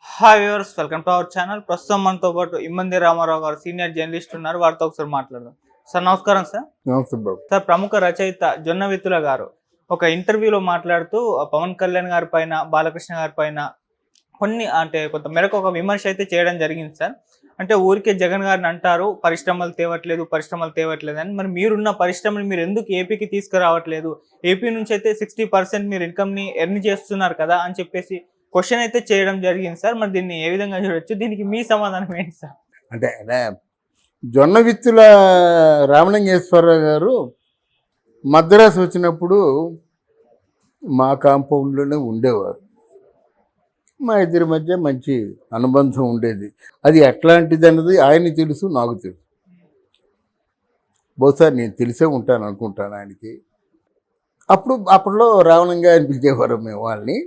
Hi viewers, welcome to our channel. ప్రస్తుతం మనతో పాటు ఇమ్మంది రామారావు గారు సీనియర్ జర్నలిస్ట్ ఉన్నారు. వారితో ఒకసారి మాట్లాడదాం. సార్ నమస్కారం. సార్ నమస్తే బాబు. సార్, ప్రముఖ రచయిత జొన్నవిత్తుల గారు ఒక ఇంటర్వ్యూలో మాట్లాడుతూ పవన్ కళ్యాణ్ గారి పైన, బాలకృష్ణ గారి పైన కొంత మేరకు ఒక విమర్శ అయితే చేయడం జరిగింది. సార్ అంటే ఊరికే జగన్ గారిని అంటారు పరిశ్రమలు తేవట్లేదు అని. మరి మీరున్న పరిశ్రమలు మీరు ఎందుకు ఏపీకి తీసుకురావట్లేదు? ఏపీ నుంచి అయితే 60% మీరు ఇన్కమ్ని ఎర్న్ చేస్తున్నారు కదా అని చెప్పేసి క్వశ్చన్ అయితే చేయడం జరిగింది. సార్ మరి దీన్ని ఏ విధంగా చూడొచ్చు? దీనికి మీ సమాధానం ఏంటి సార్? అంటే జొన్నవిత్తుల రామలింగేశ్వరరావు గారు మద్రాసు వచ్చినప్పుడు మా కాంపౌండ్లోనే ఉండేవారు. మా ఇద్దరి మధ్య మంచి అనుబంధం ఉండేది. అది ఎట్లాంటిది అన్నది ఆయనకి తెలుసు, నాకు తెలుసు. బహుశా నేను తెలిసే ఉంటాను అనుకుంటాను ఆయనకి. అప్పట్లో రావణంగా అని పిలిచేవారు మేము వాళ్ళని.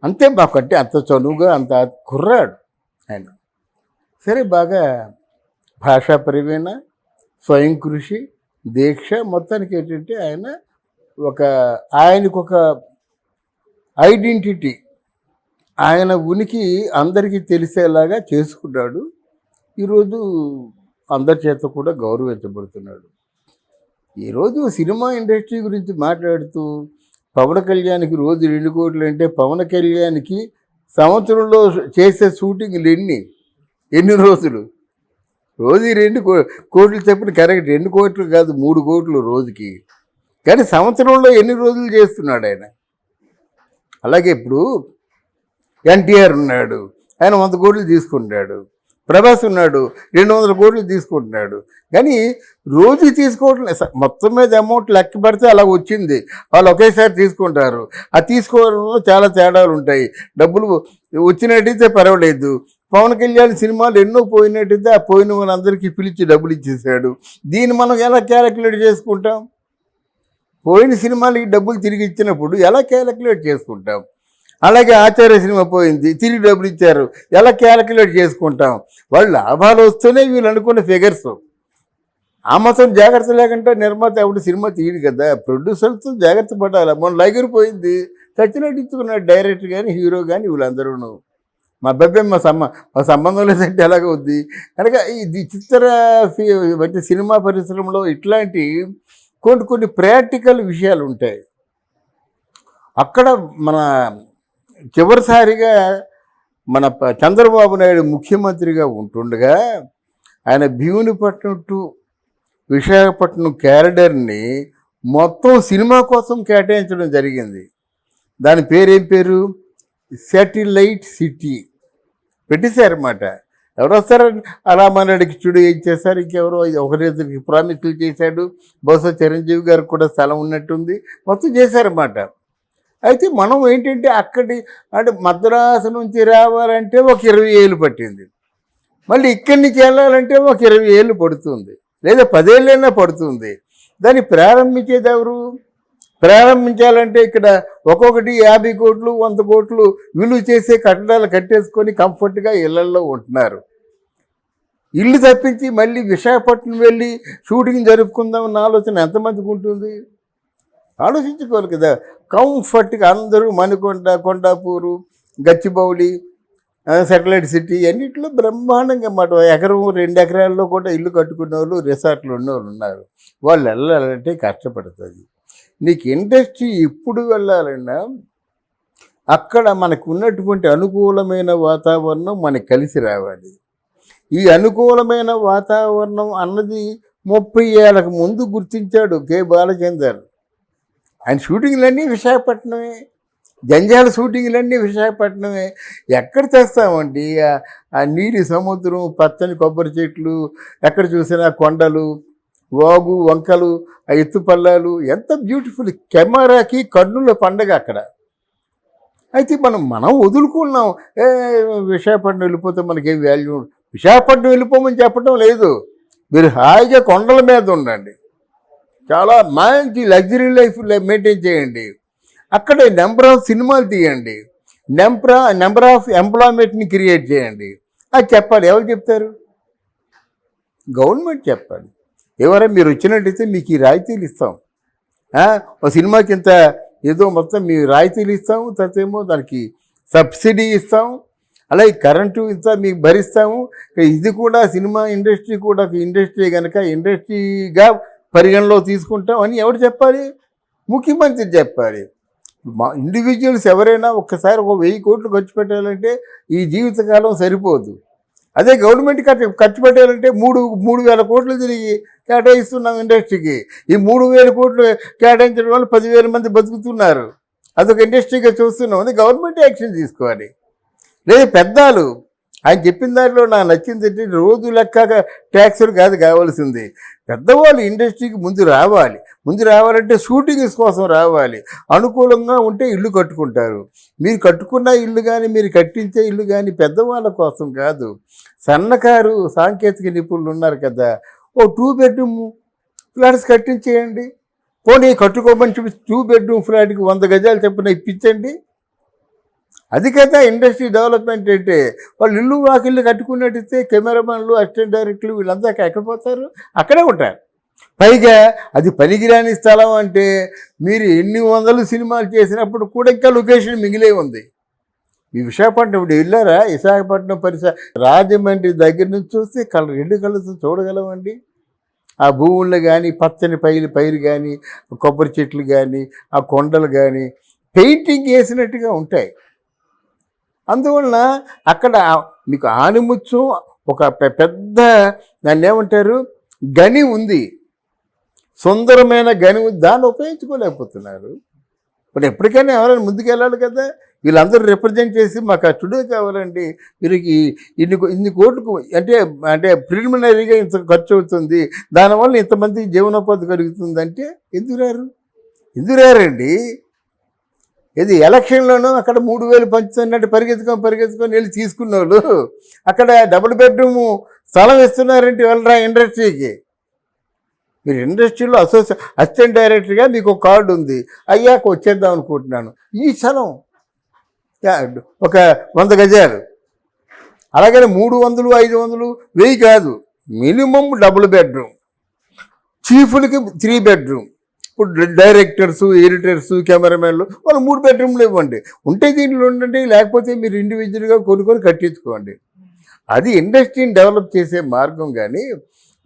అంతే, మాకంటే అంత చనువుగా అంత కుర్రాడు ఆయన. సరే, బాగా భాషా పరివీణ, స్వయం కృషి, దీక్ష, మొత్తానికి ఏంటంటే ఆయనకు ఒక ఐడెంటిటీ, ఆయన ఉనికి అందరికీ తెలిసేలాగా చేసుకున్నాడు. ఈరోజు అందరి చేత కూడా గౌరవించబడుతున్నాడు. ఈరోజు సినిమా ఇండస్ట్రీ గురించి మాట్లాడుతూ పవన్ కళ్యాణ్కి రోజు 2 కోట్లు అంటే పవన్ కళ్యాణ్కి సంవత్సరంలో చేసే షూటింగ్లు ఎన్ని రోజులు? రోజు 2 కోట్లు చెప్పిన కరెక్ట్. 2 కోట్లు కాదు, 3 కోట్లు రోజుకి. కానీ సంవత్సరంలో ఎన్ని రోజులు చేస్తున్నాడు ఆయన? అలాగే ఇప్పుడు ఎన్టీఆర్ ఉన్నాడు, ఆయన 100 కోట్లు తీసుకుంటాడు. ప్రభాస్ ఉన్నాడు, 200 కోట్లు తీసుకుంటున్నాడు. కానీ రోజు తీసుకోవట్లే. మొత్తం మీద అమౌంట్ లెక్క పెడితే అలా వచ్చింది. వాళ్ళు ఒకేసారి తీసుకుంటారు. ఆ తీసుకోవడంలో చాలా తేడాలు ఉంటాయి. డబ్బులు వచ్చినట్టయితే పర్వాలేదు. పవన్ కళ్యాణ్ సినిమాలు ఎన్నో పోయినట్టయితే ఆ పోయిన వాళ్ళందరికీ పిలిచి డబ్బులు ఇచ్చేసాడు. దీన్ని మనం ఎలా క్యాలిక్యులేట్ చేసుకుంటాం? పోయిన సినిమాలకి డబ్బులు తిరిగి ఇచ్చినప్పుడు ఎలా క్యాలిక్యులేట్ చేసుకుంటాం? అలాగే ఆచార్య సినిమా పోయింది, తిరిగి డబ్బులు ఇచ్చారు, ఎలా క్యాలిక్యులేట్ చేసుకుంటాం? వాళ్ళు లాభాలు వస్తూనే వీళ్ళు అనుకున్న ఫిగర్స్. ఆ మాత్రం జాగ్రత్త లేకుండా నిర్మాత ఎవడు సినిమా తీయడు కదా. ప్రొడ్యూసర్తో జాగ్రత్త పడాలి. మొన్న లైగర్ పోయింది, చచ్చినట్టు ఇచ్చుకున్నాడు డైరెక్టర్ కానీ, హీరో కానీ, వీళ్ళందరూ. మా అబ్బాయి మా సంబంధం లేదంటే ఎలాగ ఉంది కనుక ఇది అంటే సినిమా పరిశ్రమలో ఇట్లాంటి కొన్ని ప్రాక్టికల్ విషయాలు ఉంటాయి. అక్కడ మన చివరిసారిగా మన చంద్రబాబు నాయుడు ముఖ్యమంత్రిగా ఉంటుండగా ఆయన భీమునిపట్నం టు విశాఖపట్నం క్యారిడర్ని మొత్తం సినిమా కోసం కేటాయించడం జరిగింది. దాని పేరేం పేరు? శాటిలైట్ సిటీ పెట్టేశారన్నమాట. ఎవరు వస్తారు? రామానాయుడికి చూడు ఏం చేశారు, ఇంకెవరో ఒకరిద్దరికి ప్రామిసులు చేశాడు. బహుశా చిరంజీవి గారికి కూడా స్థలం ఉన్నట్టుంది. మొత్తం చేశారన్నమాట. అయితే మనం ఏంటంటే అంటే మద్రాసు నుంచి రావాలంటే ఒక 20 ఏళ్ళు పట్టింది. మళ్ళీ ఇక్కడి నుంచి వెళ్ళాలంటే ఒక 20 ఏళ్ళు పడుతుంది, లేదా 10 ఏళ్ళైనా పడుతుంది. దాన్ని ప్రారంభించేది ఎవరు? ప్రారంభించాలంటే ఇక్కడ ఒక్కొక్కటి 50 కోట్లు 100 కోట్లు విలువ చేసే కట్టడాలు కట్టేసుకొని కంఫర్ట్గా ఇళ్లల్లో ఉంటున్నారు. ఇల్లు తప్పించి మళ్ళీ విశాఖపట్నం వెళ్ళి షూటింగ్ జరుపుకుందామన్న ఆలోచన ఎంతమందికి ఉంటుంది? ఆలోచించుకోవాలి కదా. కంఫర్ట్గా అందరూ మణికొండ, కొండాపూరు, గచ్చిబౌలి, శాటిలైట్ సిటీ అన్నింటిలో బ్రహ్మాండంగా మాట 1 ఎకరం 2 ఎకరాల్లో కూడా ఇల్లు కట్టుకునే వాళ్ళు, రిసార్ట్లు ఉన్నవాళ్ళు ఉన్నారు. వాళ్ళు వెళ్ళాలంటే కష్టపడుతుంది. నీకు ఇండస్ట్రీ ఎప్పుడు వెళ్ళాలన్నా అక్కడ మనకు ఉన్నటువంటి అనుకూలమైన వాతావరణం మనకు కలిసి రావాలి. ఈ అనుకూలమైన వాతావరణం అన్నది 30 ఏళ్ళకు ముందు గుర్తించాడు కె బాలచందర్. ఆయన షూటింగ్లన్నీ విశాఖపట్నమే, జంజాల షూటింగ్లన్నీ విశాఖపట్నమే. ఎక్కడ తెస్తామండి? ఆ నీలి సముద్రం, పచ్చని కొబ్బరి చెట్లు, ఎక్కడ చూసినా కొండలు, వాగు వంకలు, ఆ ఎత్తుపల్లాలు, ఎంత బ్యూటిఫుల్. కెమెరాకి కన్నుల పండగ అక్కడ. అయితే మనం వదులుకున్నాం. విశాఖపట్నం వెళ్ళిపోతే మనకేం వాల్యూ? విశాఖపట్నం వెళ్ళిపోమని చెప్పడం లేదు. మీరు హాయిగా కొండల మీద ఉండండి, చాలా మంచి లగ్జరీ లైఫ్ మెయింటైన్ చేయండి. అక్కడ నెంబర్ ఆఫ్ సినిమాలు తీయండి, నెంబర్ ఆఫ్ ఎంప్లాయ్మెంట్ని క్రియేట్ చేయండి. అది చెప్పాలి. ఎవరు చెప్తారు? గవర్నమెంట్ చెప్పాలి. ఎవరైనా మీరు వచ్చినట్టయితే మీకు ఈ రాయితీలు ఇస్తాం, ఒక సినిమాకి ఇంత ఏదో మొత్తం మీ రాయితీలు ఇస్తాము, తర్వాత ఏమో దానికి సబ్సిడీ ఇస్తాం, అలాగే కరెంటు ఇంత మీకు భరిస్తాము, ఇది కూడా సినిమా ఇండస్ట్రీ కూడా ఒక ఇండస్ట్రీ కనుక ఇండస్ట్రీగా పరిగణలో తీసుకుంటాం అని ఎవరు చెప్పాలి? ముఖ్యమంత్రి చెప్పాలి. మా ఇండివిజువల్స్ ఎవరైనా ఒక్కసారి ఒక 1000 కోట్లు ఖర్చు పెట్టాలంటే ఈ జీవితకాలం సరిపోదు. అదే గవర్నమెంట్ ఖర్చు పెట్టాలంటే 3,000 కోట్లు తిరిగి కేటాయిస్తున్నాం ఇండస్ట్రీకి. ఈ 3,000 కోట్లు కేటాయించడం వల్ల 10,000 మంది బతుకుతున్నారు. అదొక ఇండస్ట్రీగా చూస్తున్నాం. అది గవర్నమెంట్ యాక్షన్ తీసుకోవాలి. లేదు పెద్దలు ఆయన చెప్పిన దాంట్లో నాకు నచ్చింది ఏంటి, రోజు లెక్క ట్యాక్సులు కాదు కావాల్సింది, పెద్దవాళ్ళు ఇండస్ట్రీకి ముందు రావాలంటే షూటింగ్స్ కోసం రావాలి. అనుకూలంగా ఉంటే ఇల్లు కట్టుకుంటారు. మీరు కట్టుకున్న ఇల్లు కానీ మీరు కట్టించే ఇల్లు కానీ పెద్దవాళ్ళ కోసం కాదు. సన్నకారు సాంకేతిక నిపుణులు ఉన్నారు కదా, ఓ 2 బెడ్రూమ్ ఫ్లాట్స్ కట్టించేయండి. పోనీ కట్టుకోమని చెప్పి 2 బెడ్రూమ్ ఫ్లాట్కి 100 గజాలు చెప్పిన ఇప్పించండి. అది కదా ఇండస్ట్రీ డెవలప్మెంట్ అంటే. వాళ్ళు ఇల్లు వాకిళ్ళు కట్టుకున్నట్టయితే కెమెరామెన్లు, అసిస్టెంట్ డైరెక్టర్లు వీళ్ళంతా ఎక్కడ పోతారు? అక్కడే ఉంటారు. పైగా అది పనికిరాని స్థలం అంటే మీరు ఎన్ని వందలు సినిమాలు చేసినప్పుడు కూడా ఇంకా లొకేషన్ మిగిలే ఉంది. మీ విశాఖపట్నం ఇప్పుడు వెళ్ళారా? విశాఖపట్నం రాజమండ్రి దగ్గర నుంచి చూస్తే రెండు కళ్ళతో చూడగలమండి. ఆ భూముల్లో కానీ పచ్చని పైరు కానీ కొబ్బరి చెట్లు కానీ ఆ కొండలు కానీ పెయింటింగ్ వేసినట్టుగా ఉంటాయి. అందువలన అక్కడ మీకు ఆనిముత్యం ఒక పెద్ద దాన్ని ఏమంటారు గని ఉంది, సుందరమైన గని ఉంది, దాన్ని ఉపయోగించుకోలేకపోతున్నారు. ఇప్పుడు ఎప్పటికైనా ఎవరైనా ముందుకు వెళ్ళాలి కదా. వీళ్ళందరూ రిప్రజెంట్ చేసి మాకు ఆ స్టూడియో కావాలండి, మీరు ఇన్ని కోట్లకు అంటే ప్రిలిమినరీగా ఇంత ఖర్చు అవుతుంది, దానివల్ల ఇంతమందికి జీవనోపాధి కలుగుతుంది అంటే ఎందుకు రారండి? ఇది ఎలక్షన్లోనూ అక్కడ 3,000 పంచుతున్నట్టు పరిగెత్తుకొని వెళ్ళి తీసుకున్న వాళ్ళు అక్కడ డబుల్ బెడ్రూమ్ స్థలం ఇస్తున్నారంటే వెళ్ళరా ఇండస్ట్రీకి. మీరు ఇండస్ట్రీలో అసిస్టెంట్ డైరెక్టర్గా మీకు ఒక కార్డు ఉంది, అయ్యాక వచ్చేద్దాం అనుకుంటున్నాను. ఈ స్థలం ఒక 100 గజాలు, అలాగనే 300, 500, 1000 కాదు, మినిమం డబుల్ బెడ్రూమ్, చీఫ్లకి 3 బెడ్రూమ్. ఇప్పుడు డైరెక్టర్స్, ఎడిటర్స్, కెమెరామెన్లు వాళ్ళు 3 బెడ్రూమ్లు ఇవ్వండి. ఉంటే దీంట్లో ఉండండి, లేకపోతే మీరు ఇండివిజువల్గా కొనుక్కొని కట్టించుకోండి. అది ఇండస్ట్రీని డెవలప్ చేసే మార్గం. కానీ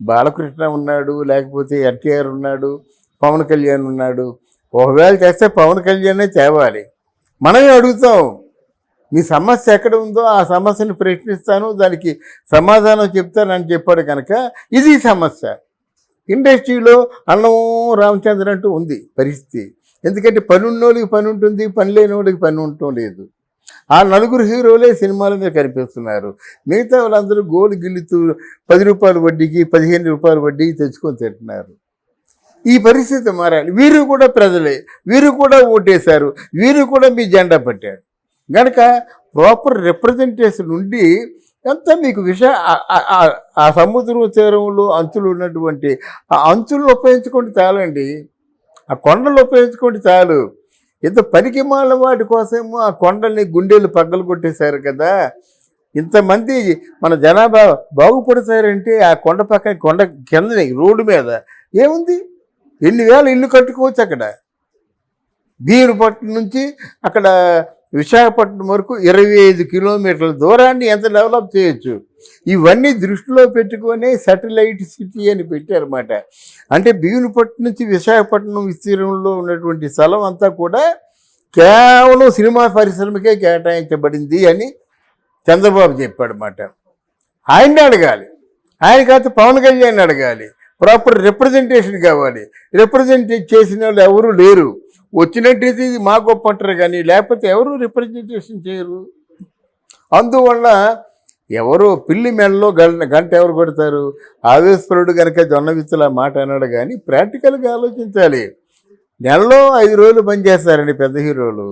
బాలకృష్ణ ఉన్నాడు, లేకపోతే ఎన్టీఆర్ ఉన్నాడు, పవన్ కళ్యాణ్ ఉన్నాడు. ఒకవేళ చేస్తే పవన్ కళ్యాణే తేవాలి. మనమే అడుగుతాం, మీ సమస్య ఎక్కడ ఉందో ఆ సమస్యను ప్రశ్నిస్తాను, దానికి సమాధానం చెప్తానని చెప్పాడు కనుక ఇది సమస్య. ఇండస్ట్రీలో అన్నం రామచంద్ర అంటూ ఉంది పరిస్థితి. ఎందుకంటే పని ఉన్నోళ్ళకి పని ఉంటుంది, పని లేని వాళ్ళకి పని ఉండటం లేదు. ఆ 4 హీరోలే సినిమాల మీద కనిపిస్తున్నారు. మిగతా వాళ్ళందరూ గోలు గిల్లుతూ 10 రూపాయల వడ్డీకి 15 రూపాయల వడ్డీకి తెచ్చుకొని తింటున్నారు. ఈ పరిస్థితి మారాలి. వీరు కూడా ప్రజలే, వీరు కూడా ఓటేశారు, వీరు కూడా మీ జెండా పట్టారు. కనుక ప్రాపర్ రిప్రజెంటేషన్ ఉండి ఎంత మీకు ఆ సముద్రం తీరంలో అంచులు ఉన్నటువంటి ఆ అంచులను ఉపయోగించుకోండి చాలండి, ఆ కొండలు ఉపయోగించుకోండి చాలు. ఇంత పనికి మాల వాటి కోసమేమో ఆ కొండల్ని గుండెలు పగ్గలు కొట్టేశారు కదా. ఇంతమంది మన జనాభా బాగుపడతారంటే ఆ కొండ పక్కన కొండ కిందని రోడ్డు మీద ఏముంది, ఎన్ని వేల ఇల్లు కట్టుకోవచ్చు. అక్కడ భీమునిపట్నం నుంచి అక్కడ విశాఖపట్నం వరకు 25 కిలోమీటర్ల దూరాన్ని ఎంత డెవలప్ చేయొచ్చు. ఇవన్నీ దృష్టిలో పెట్టుకొని శాటిలైట్ సిటీ అని పెట్టారన్నమాట. అంటే భీమునిపట్నం నుంచి విశాఖపట్నం విస్తీర్ణంలో ఉన్నటువంటి స్థలం అంతా కూడా కేవలం సినిమా పరిశ్రమకే కేటాయించబడింది అని చంద్రబాబు చెప్పాడన్నమాట. ఆయన్ని అడగాలి, ఆయన కాదు పవన్ కళ్యాణ్ అడగాలి. ప్రాపర్ రిప్రజెంటేషన్ కావాలి. రిప్రజెంట్ చేసిన వాళ్ళు ఎవరు లేరు. వచ్చినట్టయితే ఇది మా గొప్ప అంటారు, కానీ లేకపోతే ఎవరు రిప్రజెంటేషన్ చేయరు. అందువల్ల ఎవరో పిల్లి మెడలో గంట ఎవరు కొడతారు? ఆవేశపరుడు కనుక జొన్న విత్తుల మాట అన్నాడు. కానీ ప్రాక్టికల్గా ఆలోచించాలి. నెలలో 5 రోజులు పనిచేస్తారండి పెద్ద హీరోలు,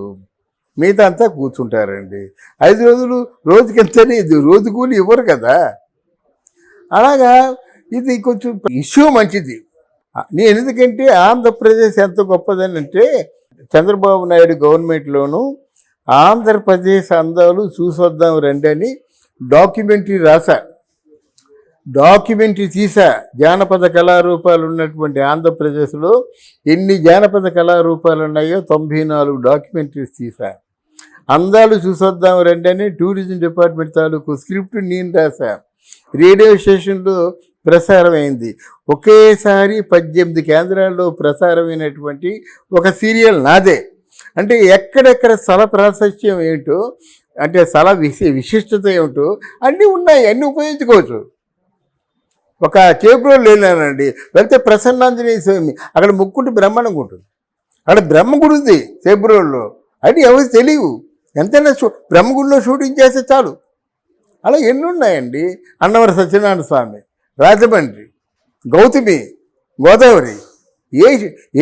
మిగతా అంతా కూర్చుంటారండి. 5 రోజులు రోజుకెంతని రోజు కూలి ఇవ్వరు కదా. అలాగా ఇది కొంచెం ఇష్యూ మంచిది. నేను ఎందుకంటే ఆంధ్రప్రదేశ్ ఎంత గొప్పదని అంటే చంద్రబాబు నాయుడు గవర్నమెంట్లోనూ ఆంధ్రప్రదేశ్ అందాలు చూసొద్దాం రండి అని డాక్యుమెంటరీ తీసా. జానపద కళారూపాలు ఉన్నటువంటి ఆంధ్రప్రదేశ్లో ఎన్ని జానపద కళారూపాలు ఉన్నాయో 94 డాక్యుమెంటరీస్ తీసా. అందాలు చూసొద్దాం రండి అని టూరిజం డిపార్ట్మెంట్ తాలూకు స్క్రిప్ట్ నేను రాసా. రేడియో స్టేషన్లో ప్రసారమైంది. ఒకేసారి 18 కేంద్రాల్లో ప్రసారమైనటువంటి ఒక సీరియల్ నాదే. అంటే ఎక్కడెక్కడ స్థల ప్రాశస్త్యం ఏంటో, అంటే స్థల విశిష్టత ఏమిటో అన్నీ ఉన్నాయి, అన్నీ ఉపయోగించుకోవచ్చు. ఒక చేపురోలు వెళ్ళానండి, వెళ్తే ప్రసన్నాంజనేయ స్వామి, అక్కడ ముక్కుంటే బ్రహ్మాండంగా ఉంటుంది. అక్కడ బ్రహ్మగుడి ఉంది చేపురోల్లో, అది ఎవరికి తెలియవు. ఎంతైనా బ్రహ్మగుడిలో షూటింగ్ చేస్తే చాలు. అలా ఎన్ని ఉన్నాయండి. అన్నవరం సత్యనారాయణ స్వామి, రాజమండ్రి, గౌతమి, గోదావరి,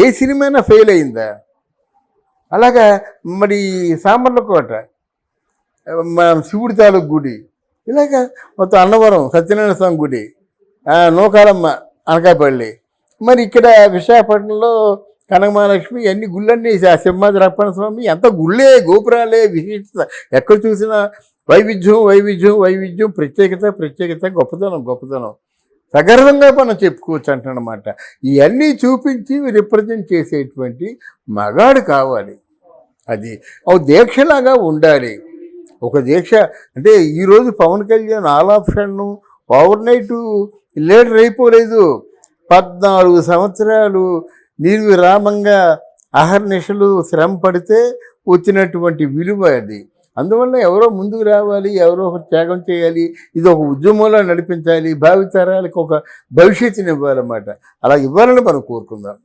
ఏ సినిమా ఫెయిల్ అయిందా? అలాగా మరి సామర్లకోట, మన శివుడి తాలూకు గుడి, ఇలాగ మొత్తం అన్నవరం సత్యనారాయణ స్వామి గుడి, నూకాలమ్మ అనకాపల్లి, మరి ఇక్కడ విశాఖపట్నంలో కనకమహాలక్ష్మి, అన్ని గుళ్ళన్నీ, సింహాద్రప్పణ స్వామి, అంత గుళ్ళే, గోపురాలే, విశిష్టత. ఎక్కడ చూసినా వైవిధ్యం వైవిధ్యం వైవిధ్యం, ప్రత్యేకత ప్రత్యేకత, గొప్పతనం గొప్పతనం, సగర్వంగా మనం చెప్పుకోవచ్చు అంటున్నమాట. ఇవన్నీ చూపించి రిప్రజెంట్ చేసేటువంటి మగాడు కావాలి. అది ఒక దీక్షలాగా ఉండాలి. ఒక దీక్ష అంటే ఈరోజు Pawan Kalyan all option overnight leader అయిపోలేదు. 14 సంవత్సరాలు నిర్విరామంగా అహర్నిశలు శ్రమ పడితే వచ్చినటువంటి విలువ అది. అందువల్ల ఎవరో ముందుకు రావాలి, ఎవరో ఒకరు త్యాగం చేయాలి, ఇది ఒక ఉద్యమంలో నడిపించాలి, భావితరాలకు ఒక భవిష్యత్తుని ఇవ్వాలన్నమాట. అలా ఇవ్వాలని మనం కోరుకుందాం.